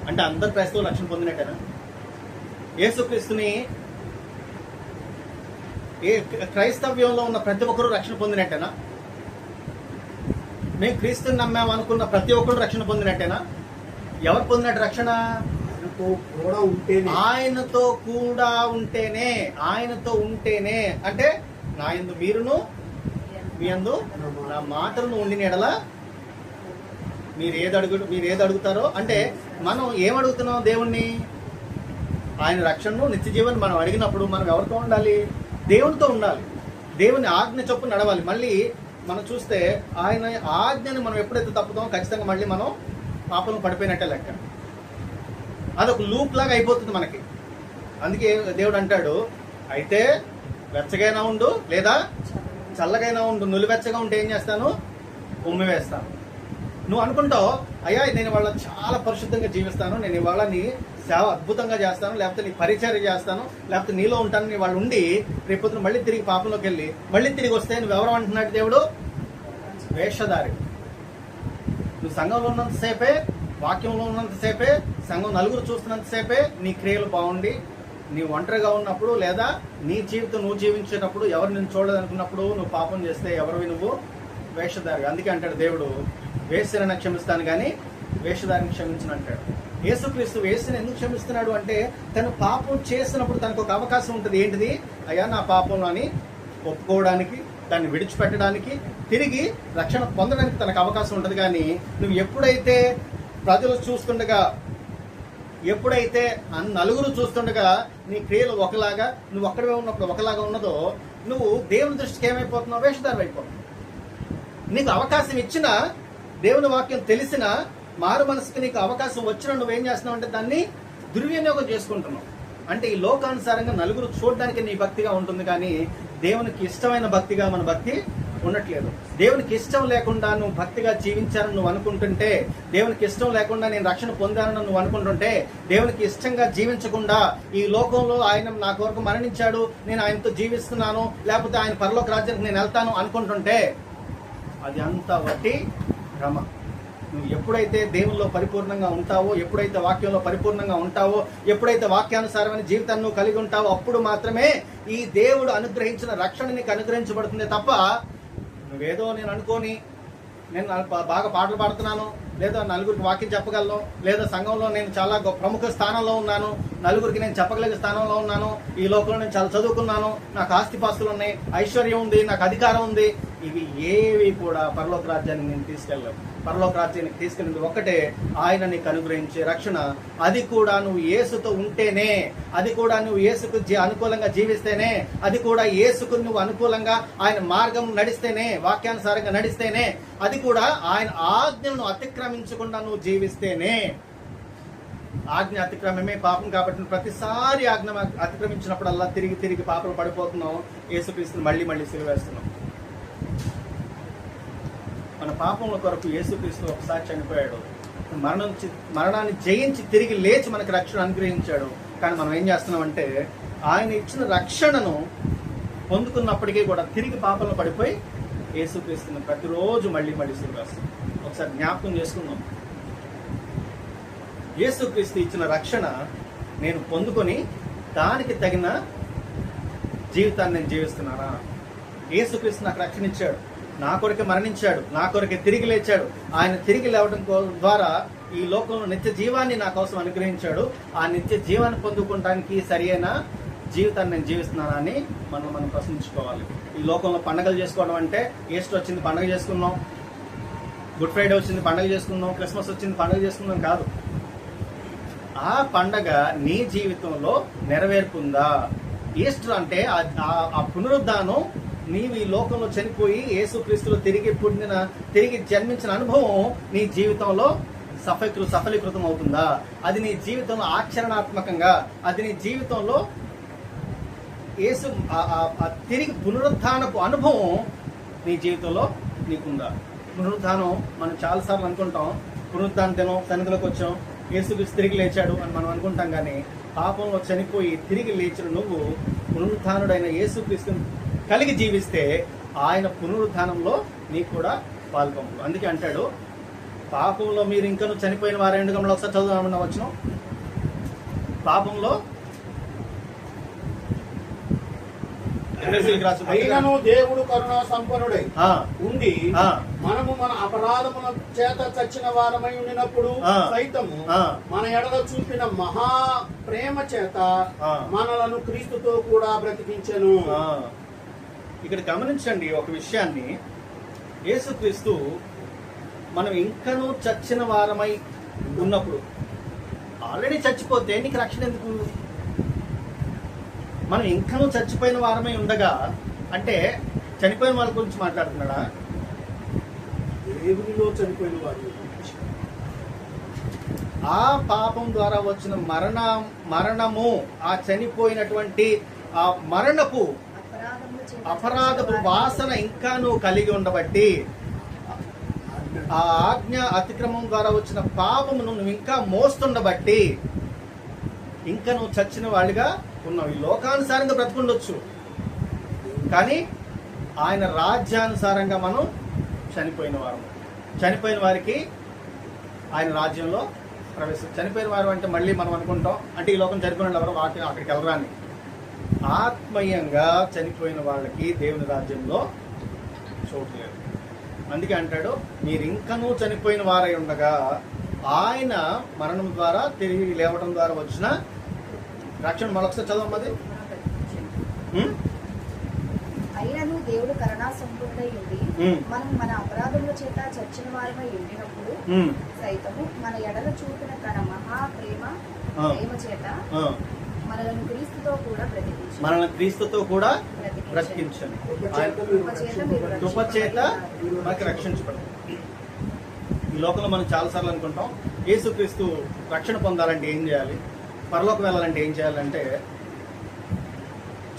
అంటే అందరు క్రైస్తవులు రక్షణ పొందినట్టేనా? యేసుక్రీస్తుని క్రైస్తవ్యంలో ఉన్న ప్రతి ఒక్కరూ రక్షణ పొందినట్టేనా? మేము క్రీస్తుని నమ్మాము అనుకున్న ప్రతి ఒక్కరు రక్షణ పొందినట్టేనా? ఎవరు పొందినట్టు రక్షణ? ఆయనతో కూడా ఉంటేనే. ఆయనతో ఉంటేనే అంటే నా యందు మీరును మీ యందు నా మాటలను ఉండిన ఎడల మీరు ఏది అడుగుతారో, అంటే మనం ఏమడుగుతున్నాం దేవుణ్ణి? ఆయన రక్షణను, నిత్య జీవన్ మనం అడిగినప్పుడు మనం ఎవరితో ఉండాలి? దేవునితో ఉండాలి. దేవుని ఆజ్ఞ చొప్పున నడవాలి. మళ్ళీ మనం చూస్తే ఆయన ఆజ్ఞని మనం ఎప్పుడైతే తప్పుతామో ఖచ్చితంగా మళ్ళీ మనం పాపంలో పడిపోయినట్టే లెక్క. అదొక లూప్ లాగా అయిపోతుంది మనకి. అందుకే దేవుడు అంటాడు, అయితే వెచ్చగైనా ఉండు లేదా చల్లగైనా ఉండు, నులివెచ్చగా ఉంటే ఏం చేస్తాను? ఉమ్మి వేస్తాను. నువ్వు అనుకుంటావు, అయ్యా నేను ఇవాళ చాలా పరిశుద్ధంగా జీవిస్తాను, నేను ఇవాళ నీ సేవ అద్భుతంగా చేస్తాను, లేకపోతే నీ పరిచర్య చేస్తాను, లేకపోతే నీలో ఉంటాను, నీ వాళ్ళు ఉండి రేపొద్దున మళ్ళీ తిరిగి పాపంలోకి వెళ్ళి మళ్ళీ తిరిగి వస్తే నువ్వెవరు అంటున్నాడు దేవుడు? వేషధారి. నువ్వు సంఘంలో ఉన్నంతసేపే, వాక్యంలో ఉన్నంతసేపే, సంఘం నలుగురు చూస్తున్నంతసేపే నీ క్రియలు బాగుండి, నీ ఒంటరిగా ఉన్నప్పుడు లేదా నీ జీవితం నువ్వు జీవించేటప్పుడు ఎవరు నిన్ను చూడదనుకున్నప్పుడు నువ్వు పాపం చేస్తే ఎవరివి? నువ్వు వేషధారి. అందుకే అంటాడు దేవుడు, వేశ్యను క్షమిస్తాను కానీ వేషధారిని క్షమించను అంటాడు. యేసుక్రీస్తు వేశ్యను ఎందుకు క్షమిస్తున్నాడు అంటే తను పాపం చేసినప్పుడు తనకు ఒక అవకాశం ఉంటుంది. ఏంటిది? అయ్యా నా పాపం అని ఒప్పుకోవడానికి, దాన్ని విడిచిపెట్టడానికి, తిరిగి రక్షణ పొందడానికి తనకు అవకాశం ఉంటుంది. కానీ నువ్వు ఎప్పుడైతే ప్రజలు చూస్తుండగా, ఎప్పుడైతే నలుగురు చూస్తుండగా నీ క్రియలు ఒకలాగా, నువ్వు ఒక్కడే ఉన్నప్పుడు ఒకలాగా ఉన్నదో, నువ్వు దేవుని దృష్టికి ఏమైపోతున్నావు? వేషధారి అయిపోతున్నావు. నీకు అవకాశం ఇచ్చినా, దేవుని వాక్యం తెలిసినా, మారు మనసుకి నీకు అవకాశం వచ్చినా నువ్వేం చేస్తున్నావు అంటే దాన్ని దుర్వినియోగం చేసుకుంటున్నావు. అంటే ఈ లోకానుసారంగా నలుగురు చూడడానికి నీ భక్తిగా ఉంటుంది, కానీ దేవునికి ఇష్టమైన భక్తిగా మన భక్తి ఉండట్లేదు. దేవునికి ఇష్టం లేకుండా నువ్వు భక్తిగా జీవించాలని నువ్వు అనుకుంటుంటే, దేవునికి ఇష్టం లేకుండా నేను రక్షణ పొందానని నువ్వు అనుకుంటుంటే, దేవునికి ఇష్టంగా జీవించకుండా ఈ లోకంలో ఆయన నా కొరకు మరణించాడు, నేను ఆయనతో జీవిస్తున్నాను, లేకపోతే ఆయన పరలోక రాజ్యానికి నేను వెళ్తాను అనుకుంటుంటే అది అంతా వట్టి భ్రమ. నువ్వు ఎప్పుడైతే దేవుల్లో పరిపూర్ణంగా ఉంటావో, ఎప్పుడైతే వాక్యంలో పరిపూర్ణంగా ఉంటావో, ఎప్పుడైతే వాక్యానుసారమైన జీవితాన్ని నువ్వు కలిగి ఉంటావో, అప్పుడు మాత్రమే ఈ దేవుడు అనుగ్రహించిన రక్షణ నీకు అనుగ్రహించబడుతుంది. తప్ప నువ్వేదో నేను అనుకోని నేను బాగా పాటలు పాడుతున్నాను, లేదా నలుగురికి వాక్యం చెప్పగలను, లేదా సంఘంలో నేను చాలా ప్రముఖ స్థానంలో ఉన్నాను, నలుగురికి నేను చెప్పగలిగే స్థానంలో ఉన్నాను, ఈ లోకంలో నేను చాలా చదువుకున్నాను, నాకు ఆస్తిపాస్తులు ఉన్నాయి, ఐశ్వర్యం ఉంది, నాకు అధికారం ఉంది, ఇవి ఏవి కూడా పరలోక రాజ్యానికి నేను తీసుకెళ్ళను. పరలోక రాజ్యానికి తీసుకెళ్ళింది ఒక్కటే, ఆయన నీకు అనుగ్రహించే రక్షణ. అది కూడా నువ్వు యేసుతో ఉంటేనే, అది కూడా నువ్వు యేసుకు అనుకూలంగా జీవిస్తేనే, అది కూడా యేసుకు నువ్వు అనుకూలంగా ఆయన మార్గం నడిస్తేనే, వాక్యానుసారంగా నడిస్తేనే, అది కూడా ఆయన ఆజ్ఞలను అతిక్రమించకుండా నువ్వు జీవిస్తేనే. ఆజ్ఞ అతిక్రమమే పాపం కాబట్టి ప్రతిసారి ఆజ్ఞ అతిక్రమించినప్పుడల్లా తిరిగి తిరిగి పాపలు పడిపోతున్నాం, యేసుక్రీస్తుని మళ్ళీ మళ్ళీ సిలువేస్తున్నాం. మన పాపముల కొరకు యేసుక్రీస్తు ఒకసారి చనిపోయాడు, మరణాన్ని జయించి తిరిగి లేచి మనకి రక్షణ అనుగ్రహించాడు. కానీ మనం ఏం చేస్తున్నామంటే ఆయన ఇచ్చిన రక్షణను పొందుకున్నప్పటికీ కూడా తిరిగి పాపంలో పడిపోయి యేసుక్రీస్తుని ప్రతిరోజు మళ్ళీ మళ్ళీ సిలువేస్తాం. ఒకసారి జ్ఞాపకం చేసుకుందాం. యేసుక్రీస్తు ఇచ్చిన రక్షణ నేను పొందుకొని దానికి తగిన జీవితాన్ని నేను జీవిస్తున్నానా? యేసుక్రీస్తు నాకు రక్షణ ఇచ్చాడు, నా కొరకే మరణించాడు, నా కొరకే తిరిగి లేచాడు. ఆయన తిరిగి లేవడం ద్వారా ఈ లోకంలో నిత్య జీవాన్ని నా కోసం అనుగ్రహించాడు. ఆ నిత్య జీవాన్ని పొందుకోవడానికి సరి అయిన జీవితాన్ని నేను జీవిస్తున్నానా అని మనం ప్రశ్నించుకోవాలి. ఈ లోకంలో పండగలు చేసుకోవడం అంటే ఈస్టర్ వచ్చింది పండగ చేసుకున్నాం, గుడ్ ఫ్రైడే వచ్చింది పండగ చేసుకున్నాం, క్రిస్మస్ వచ్చింది పండగ చేసుకున్నాం కాదు. ఆ పండగ నీ జీవితంలో నెరవేరుకుందా? ఈస్టర్ అంటే ఆ పునరుద్ధానం, నీవు ఈ లోకంలో చనిపోయి యేసుక్రీస్తులో తిరిగి జన్మించిన అనుభవం నీ జీవితంలో సఫలీకృతం అవుతుందా? అది నీ జీవితంలో ఆచరణాత్మకంగా, అది నీ జీవితంలో తిరిగి పునరుద్ధానపు అనుభవం నీ జీవితంలో నీకుందా? పునరుద్ధానం మనం చాలాసార్లు అనుకుంటాం, పునరుద్ధాన దినం సన్నిధిలోకి వచ్చాం, యేసుక్రీస్తు తిరిగి లేచాడు అని మనం అనుకుంటాం. కానీ పాపంలో చనిపోయి తిరిగి లేచిన నువ్వు పునరుద్ధానుడైన యేసుక్రీస్తుని కలిగి జీవిస్తే ఆయన పునరుద్ధానంలో నీకు కూడా పాల్పొందు. అందుకే అంటాడు, పాపంలో మీరు ఇంకనూ చనిపోయిన వారు ఎందుకంలో ఒకసారి చదువుదామన్న వచనం. పాపంలో అయినను దేవుడు కరుణా సంపన్నుడై ఉండి మనము మన అపరాధముల చేత చచ్చిన వారమై ఉండినప్పుడు సైతము మన ఎడల చూపిన మహా ప్రేమ చేత మనలను క్రీస్తుతో కూడా బ్రతికించెను. ఇక్కడ గమనించండి ఒక విషయాన్ని. యేసుక్రీస్తు మనం ఇంకనూ చచ్చిన వారమై ఉన్నప్పుడు, ఆల్రెడీ చచ్చిపోతే నీకు రక్షణ ఎందుకు? మనం ఇంకనూ చచ్చిపోయిన వారమై ఉండగా అంటే చనిపోయిన వాళ్ళ గురించి మాట్లాడుతున్నాడా? దేవునిలో చనిపోయిన వారు. ఆ పాపం ద్వారా వచ్చిన మరణము, ఆ చనిపోయినటువంటి ఆ మరణపు అపరాధపు వాసన ఇంకా నువ్వు కలిగి ఉండబట్టి, ఆ ఆజ్ఞ అతిక్రమం ద్వారా వచ్చిన పాపము నువ్వు ఇంకా మోస్తుండబట్టి ఇంకా నువ్వు చచ్చిన వాడిగా ఉన్నావు. ఈ లోకానుసారంగా బ్రతుకుండొచ్చు, కానీ ఆయన రాజ్యానుసారంగా మనం చనిపోయిన వారికి ఆయన రాజ్యంలో చనిపోయిన వారు అంటే మళ్ళీ మనం అనుకుంటాం అంటే ఈ లోకం చనిపోయిన ఎవరు వాటిని అక్కడికి వెళ్ళరాని. ఆత్మీయంగా చనిపోయిన వాళ్ళకి దేవుని రాజ్యంలో చోటు లేదు. అందుకే అంటాడు, మీరు ఇంకనూ చనిపోయిన వారై ఉండగా ఆయన మరణం ద్వారా తిరిగి లేవడం ద్వారా వచ్చిన రక్షణ. మరొకసారి చదవమ్మది. అయినను దేవుడు కరుణా సంపూర్ణై ఉండి మనం మన అపరాధముల చేత చచ్చిన వారమై ఉండినప్పుడు సైతము మన ఎడల చూపిన తన మహా ప్రేమ చేత మనల్ని క్రీస్తుతో కూడా బ్రతికించండి. కృప చేత మనకి రక్షించబడతాం. ఈ లోకంలో మనం చాలాసార్లు అనుకుంటాం, యేసుక్రీస్తు రక్షణ పొందాలంటే ఏం చేయాలి, పరలోకం వెళ్ళాలంటే ఏం చేయాలంటే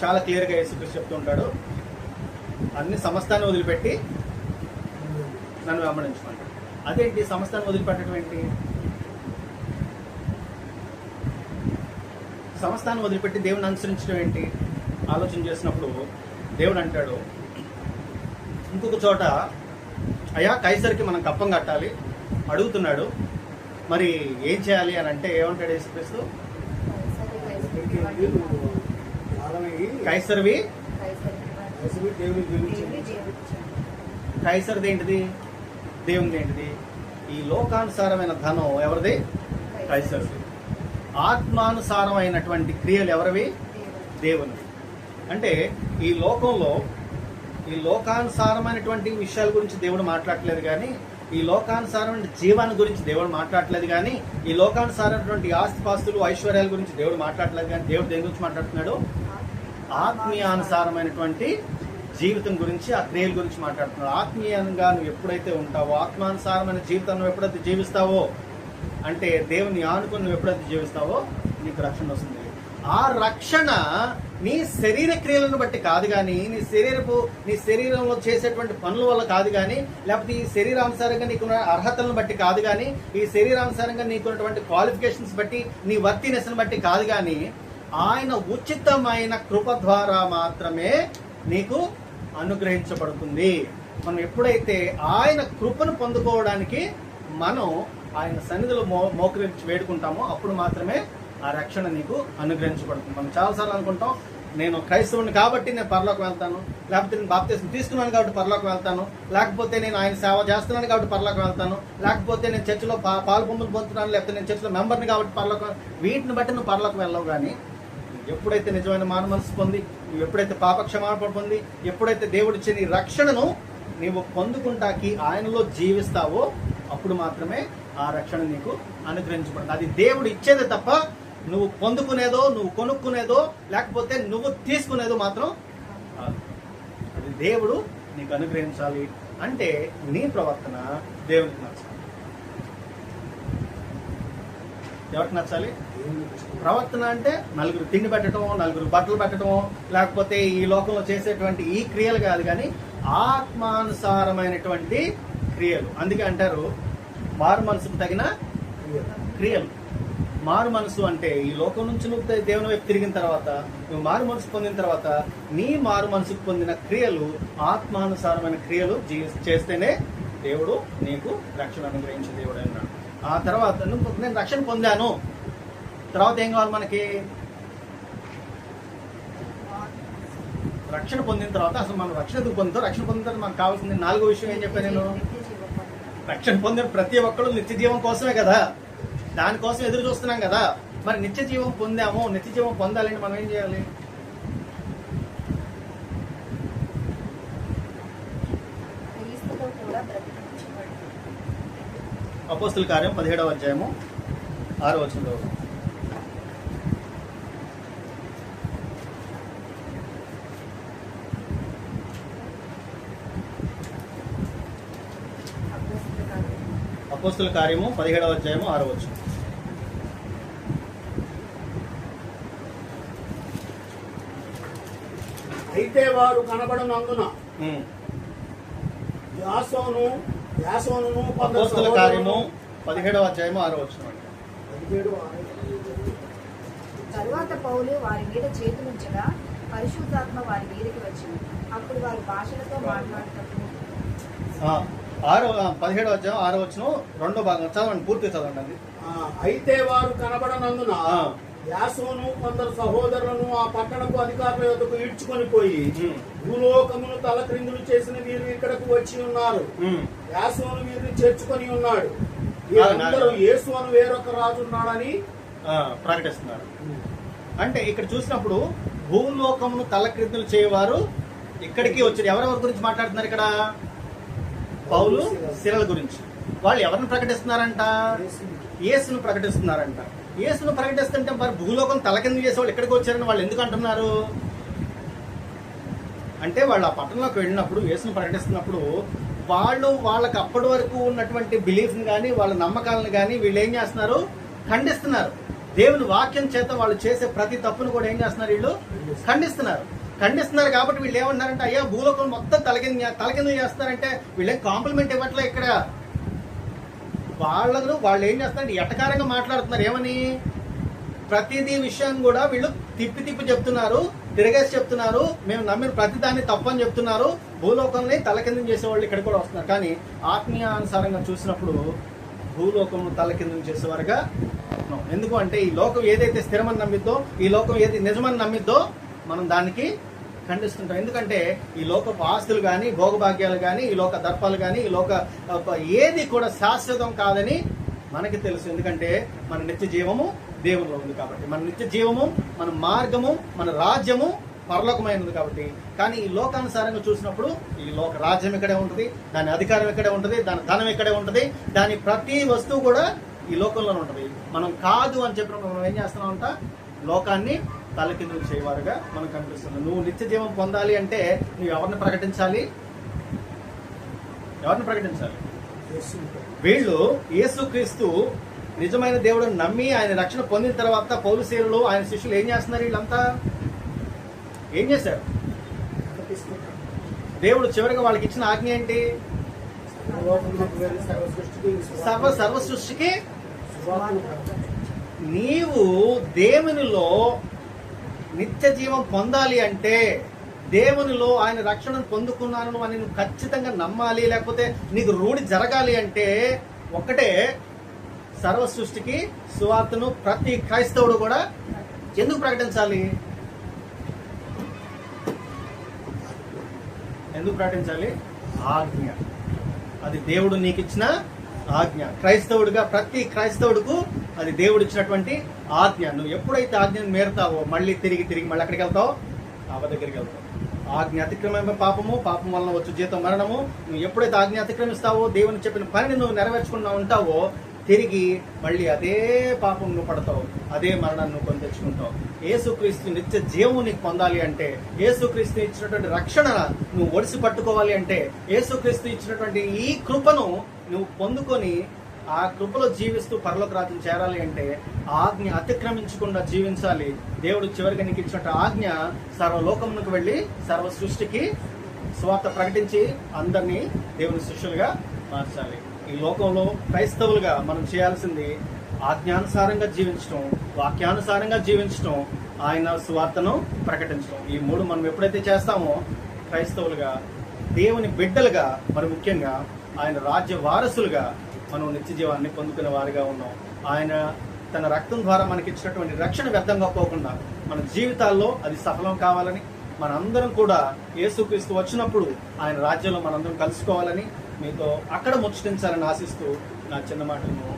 చాలా క్లియర్గా యేసుక్రీస్తు చెప్తుంటాడు, అన్ని సమస్తాన్ని వదిలిపెట్టి నన్ను వెంబడించమంటాడు. అదేంటి సమస్తాన్ని వదిలిపెట్టడం ఏంటి? సమస్తాన్ని వదిలిపెట్టి దేవుని అనుసరించడం ఏంటి? ఆలోచన చేసినప్పుడు దేవుడు అంటాడు ఇంకొక చోట, అయ్యా కైసరికి మనం కప్పం కట్టాలి అడుగుతున్నాడు, మరి ఏం చేయాలి అని అంటే ఏమంటాడు యేసుక్రీస్తు? కైసర్వి కైసర్ది ఏంటిది, దేవునిది ఏంటిది? ఈ లోకానుసారమైన ధనం ఎవరిది? కైసరుది. ఆత్మానుసారమైనటువంటి క్రియలు ఎవరివి? దేవునివి. అంటే ఈ లోకంలో ఈ లోకానుసారమైనటువంటి విషయాల గురించి దేవుడు మాట్లాడట్లేదు కానీ, ఈ లోకానుసారమైన జీవాన్ని గురించి దేవుడు మాట్లాడట్లేదు కానీ, ఈ లోకానుసారమైనటువంటి ఆస్తిపాస్తులు ఐశ్వర్యాల గురించి దేవుడు మాట్లాడట్లేదు కానీ, దేవుడు దేని గురించి మాట్లాడుతున్నాడు? ఆత్మీయానుసారమైనటువంటి జీవితం గురించి, ఆ క్రియల గురించి మాట్లాడుతున్నాడు. ఆత్మీయంగా నువ్వు ఎప్పుడైతే ఉంటావో, ఆత్మానుసారమైన జీవితం నువ్వు ఎప్పుడైతే జీవిస్తావో, అంటే దేవుని ఆనుకొని నువ్వు ఎప్పుడైతే జీవిస్తావో నీకు రక్షణ వస్తుంది. ఆ రక్షణ నీ శరీర క్రియలను బట్టి కాదు కానీ, నీ శరీరంలో చేసేటువంటి పనుల వల్ల కాదు కానీ, లేకపోతే ఈ శరీరానుసారంగా నీకున్న అర్హతలను బట్టి కాదు కానీ, ఈ శరీరానుసారంగా నీకున్నటువంటి క్వాలిఫికేషన్స్ బట్టి, నీ వర్తినెస్ని బట్టి కాదు కానీ, ఆయన ఉచితమైన కృప ద్వారా మాత్రమే నీకు అనుగ్రహించబడుతుంది. మనం ఎప్పుడైతే ఆయన కృపను పొందుకోవడానికి మనం ఆయన సన్నిధిలో మోకరించి వేడుకుంటామో అప్పుడు మాత్రమే ఆ రక్షణ నీకు అనుగ్రహించబడుతుంది. మనం చాలాసార్లు అనుకుంటాం, నేను క్రైస్తవుని కాబట్టి నేను పరలోకి వెళ్తాను, లేకపోతే నేను బాప్తిస్మం తీసుకున్నాను కాబట్టి పరలోకి వెళ్తాను, లేకపోతే నేను ఆయన సేవ చేస్తున్నాను కాబట్టి పరలోకి వెళ్తాను, లేకపోతే నేను చర్చిలో పాలు పొందులు పొందుతున్నాను, లేకపోతే నేను చర్చిలో మెంబర్ని కాబట్టి పరలోకి. వీటిని బట్టి నువ్వు పరలోకి వెళ్ళవు. కానీ ఎప్పుడైతే నిజమైన మారు మనసు పొంది, నువ్వు ఎప్పుడైతే పాపక్షమాపణ పొంది, ఎప్పుడైతే దేవుడిచ్చే నీ రక్షణను నీవు పొందుకుంటాకి ఆయనలో జీవిస్తావో అప్పుడు మాత్రమే ఆ రక్షణ నీకు అనుగ్రహించబడుతుంది. అది దేవుడు ఇచ్చేదే తప్ప నువ్వు పొందుకునేదో, నువ్వు కొనుక్కునేదో, లేకపోతే నువ్వు తీసుకునేదో మాత్రం అది దేవుడు నీకు అనుగ్రహించాలి. అంటే నీ ప్రవర్తన దేవునికి నచ్చాలి. ఎవరికి నచ్చాలి? ప్రవర్తన అంటే నలుగురు తిండి పెట్టడం, నలుగురు బట్టలు పెట్టడం, లేకపోతే ఈ లోకంలో చేసేటువంటి ఈ క్రియలు కాదు కానీ ఆత్మానుసారమైనటువంటి క్రియలు. అందుకే అంటారు మారు మనసుకు తగిన క్రియలు. మారు మనసు అంటే ఈ లోకం నుంచి నువ్వు దేవుని వైపు తిరిగిన తర్వాత, నువ్వు మారు మనసు పొందిన తర్వాత నీ మారు మనసుకు పొందిన క్రియలు ఆత్మానుసారమైన క్రియలు చేస్తేనే దేవుడు నీకు రక్షణ అనుగ్రహించే దేవుడు అన్నాడు. ఆ తర్వాత నేను రక్షణ పొందాను, తర్వాత ఏం కావాలి మనకి? రక్షణ పొందిన తర్వాత అసలు మనం రక్షణ పొందుతాం. రక్షణ పొందిన తర్వాత మనకు కావాల్సింది 4వ విషయం ఏం చెప్పాను నేను? రక్షణ పొందిన ప్రతి ఒక్కరు నిత్య జీవం కోసమే కదా, దానికోసం ఎదురు చూస్తున్నాం కదా. మరి నిత్య జీవం పొందాము, నిత్య జీవం పొందాలంటే మనం ఏం చేయాలి? అపోస్తలుల కార్యం 17వ అధ్యాయము 6వ వచనంలో అపోస్తలుల కార్యము 17వ అధ్యాయము 6వ వచనం. అయితే వారు కనబడనందున యాసోనును అపోస్తలుల కార్యము 17వ అధ్యాయము 6వ వచనం. తరువాత పౌలు వారి మీద చేతులుంచగా పరిశుద్ధాత్మ వారి మీదకి వచ్చింది. అప్పుడు వారు భాషలతో మాట్లాడుతున్నారు. 17వ అధ్యాయం 6వ వచనం 2వ భాగం చదవండి, పూర్తిగా చదవండి. అయితే వారు కనబడనందున యాసోను కొందరు సహోదరులను ఆ పట్టణపు అధికారుల యొద్దకు ఈడ్చుకొని పోయి భూలోకమును తలక్రిందులు చేసిన వీరు ఇక్కడకు వచ్చి ఉన్నారు, యాసోను వీరిని చేర్చుకొని ఉన్నాడు, వీరందరూ యేసు అని వేరొక రాజు ఉన్నాడని ప్రకటిస్తున్నారు. అంటే ఇక్కడ చూసినప్పుడు భూలోకమును తలక్రిందులు చేయవారు ఇక్కడికి వచ్చారు. ఎవరెవరి గురించి మాట్లాడుతున్నారు ఇక్కడ? పౌలు శిలల గురించి. వాళ్ళు ఎవరిని ప్రకటిస్తున్నారంట? యేసును ప్రకటిస్తున్నారంట. యేసును ప్రకటిస్తుంటే మరి భూలోకం తలకిందులు చేసేవాళ్ళు ఎక్కడికి వచ్చారని వాళ్ళు ఎందుకు అంటున్నారు అంటే, వాళ్ళు ఆ పట్టణంలోకి వెళ్ళినప్పుడు యేసును ప్రకటిస్తున్నప్పుడు వాళ్ళకి అప్పటి వరకు ఉన్నటువంటి బిలీఫ్ని కానీ వాళ్ళ నమ్మకాలను కానీ వీళ్ళు ఏం చేస్తున్నారు? ఖండిస్తున్నారు. దేవుని వాక్యం చేత వాళ్ళు చేసే ప్రతి తప్పును కూడా ఏం చేస్తున్నారు? వీళ్ళు ఖండిస్తున్నారు కాబట్టి వీళ్ళు ఏమంటున్నారంటే, అయ్యా భూలోకం మొత్తం తలకిందులు చేస్తున్నారంటే వీళ్ళేం కాంప్లిమెంట్ ఇవ్వట్లే. ఇక్కడ వాళ్ళు ఏం చేస్తారంటే ఎటకారంగా మాట్లాడుతున్నారు. ఏమని? ప్రతిదీ విషయం కూడా వీళ్ళు తిప్పి చెప్తున్నారు, తిరగేసి చెప్తున్నారు, మేము నమ్మిన ప్రతిదాన్ని తప్పని చెప్తున్నారు, భూలోకంని తలకిందం చేసేవాళ్ళు ఇక్కడ కూడా వస్తున్నారు. కానీ ఆత్మీయానుసారంగా చూసినప్పుడు భూలోకం తలకిందం చేసేవారుగా. ఎందుకు అంటే ఈ లోకం ఏదైతే స్థిరమని నమ్మిద్దో, ఈ లోకం ఏది నిజమని నమ్మిద్దో మనం దానికి ఖండిస్తుంటాం. ఎందుకంటే ఈ లోకపు ఆస్తులు కానీ, భోగభాగ్యాలు కానీ, ఈ లోక దర్పాలు కానీ, ఈ లోక ఏది కూడా శాశ్వతం కాదని మనకి తెలుసు. ఎందుకంటే మన నిత్య జీవము దేవునిలో ఉంది కాబట్టి, మన నిత్య జీవము, మన మార్గము, మన రాజ్యము పరలోకమైనది కాబట్టి. కానీ ఈ లోకానుసారంగా చూసినప్పుడు ఈ లోక రాజ్యం ఇక్కడే ఉంటుంది, దాని అధికారం ఇక్కడే ఉంటుంది, దాని ధనం ఇక్కడే ఉంటుంది, దాని ప్రతి వస్తువు కూడా ఈ లోకంలోనే ఉంటుంది. మనం కాదు అని చెప్పినప్పుడు మనం ఏం చేస్తున్నామంట, లోకాన్ని తలకిందులు చేయవారుగా మనకు కనిపిస్తుంది. నువ్వు నిత్య జీవం పొందాలి అంటే నువ్వు ఎవరిని ప్రకటించాలి? ఎవరిని ప్రకటించాలి? వీళ్ళు యేసుక్రీస్తు నిజమైన దేవుడిని నమ్మి ఆయన రక్షణ పొందిన తర్వాత పౌలుసేనులు, ఆయన శిష్యులు ఏం చేస్తున్నారు? వీళ్ళంతా ఏం చేశారు? దేవుడు చివరిగా వాళ్ళకి ఇచ్చిన ఆజ్ఞ ఏంటి? సర్వ సృష్టికి నీవు దేవునిలో నిత్య జీవం పొందాలి అంటే, దేవునిలో ఆయన రక్షణను పొందుకున్నాను అని నువ్వు ఖచ్చితంగా నమ్మాలి, లేకపోతే నీకు రూఢి జరగాలి అంటే ఒక్కటే, సర్వ సృష్టికి సువార్తను ప్రతి క్రైస్తవుడు కూడా ఎందుకు ప్రకటించాలి? ఎందుకు ప్రకటించాలి? ఆజ్ఞ. అది దేవుడు నీకు ఇచ్చిన ఆజ్ఞ. క్రైస్తవుడిగా ప్రతి క్రైస్తవుడుకు అది దేవుడు ఇచ్చినటువంటి ఆజ్ఞ. నువ్వు ఎప్పుడైతే ఆజ్ఞను మేరుతావో మళ్ళీ తిరిగి మళ్ళీ ఎక్కడికి వెళ్తావు? ఆవ దగ్గరికి వెళ్తావు. ఆజ్ఞ అతిక్రమమే పాపము, పాపం వలన వచ్చు జీతం మరణము. నువ్వు ఎప్పుడైతే ఆజ్ఞ అతిక్రమిస్తావో, దేవుని చెప్పిన పనిని నువ్వు నెరవేర్చుకున్నా ఉంటావో, తిరిగి మళ్ళీ అదే పాపం నువ్వు పడతావు, అదే మరణాన్ని నువ్వు కొని తెచ్చుకుంటావు. యేసుక్రీస్తు నిత్య జీవం నీకు పొందాలి అంటే, యేసుక్రీస్తు ఇచ్చినటువంటి రక్షణ నువ్వు ఒడిసి పట్టుకోవాలి అంటే, యేసుక్రీస్తు ఇచ్చినటువంటి ఈ కృపను నువ్వు పొందుకొని ఆ కృపలో జీవిస్తూ పరలోక రాజ్యం చేరాలి అంటే ఆజ్ఞ అతిక్రమించకుండా జీవించాలి. దేవుడు చివరిగా నీకు ఇచ్చినట్టు ఆజ్ఞ సర్వలోకమునకు వెళ్ళి సర్వ సృష్టికి స్వార్థ ప్రకటించి అందరినీ దేవుని శిష్యులుగా మార్చాలి. ఈ లోకంలో క్రైస్తవులుగా మనం చేయాల్సింది ఆజ్ఞానుసారంగా జీవించడం, వాక్యానుసారంగా జీవించడం, ఆయన సువార్తను ప్రకటించడం. ఈ మూడు మనం ఎప్పుడైతే చేస్తామో క్రైస్తవులుగా, దేవుని బిడ్డలుగా, మరి ముఖ్యంగా ఆయన రాజ్య వారసులుగా మనం నిత్య జీవాన్ని పొందుకునే వారిగా ఉన్నాం. ఆయన తన రక్తం ద్వారా మనకి ఇచ్చినటువంటి రక్షణ వ్యర్థంగా పోకుండా మన జీవితాల్లో అది సఫలం కావాలని, మనందరం కూడా యేసుక్రీస్తు వచ్చినప్పుడు ఆయన రాజ్యంలో మనందరం కలుసుకోవాలని మీతో అక్కడ ముచ్చటించాలని ఆశిస్తూ నా చిన్న మాటలను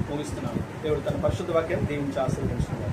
ముగిస్తున్నాను. దేవుడు తన పరిశుద్ధ వాక్యాన్ని దీవించి ఆశీర్వదించుతున్నాను.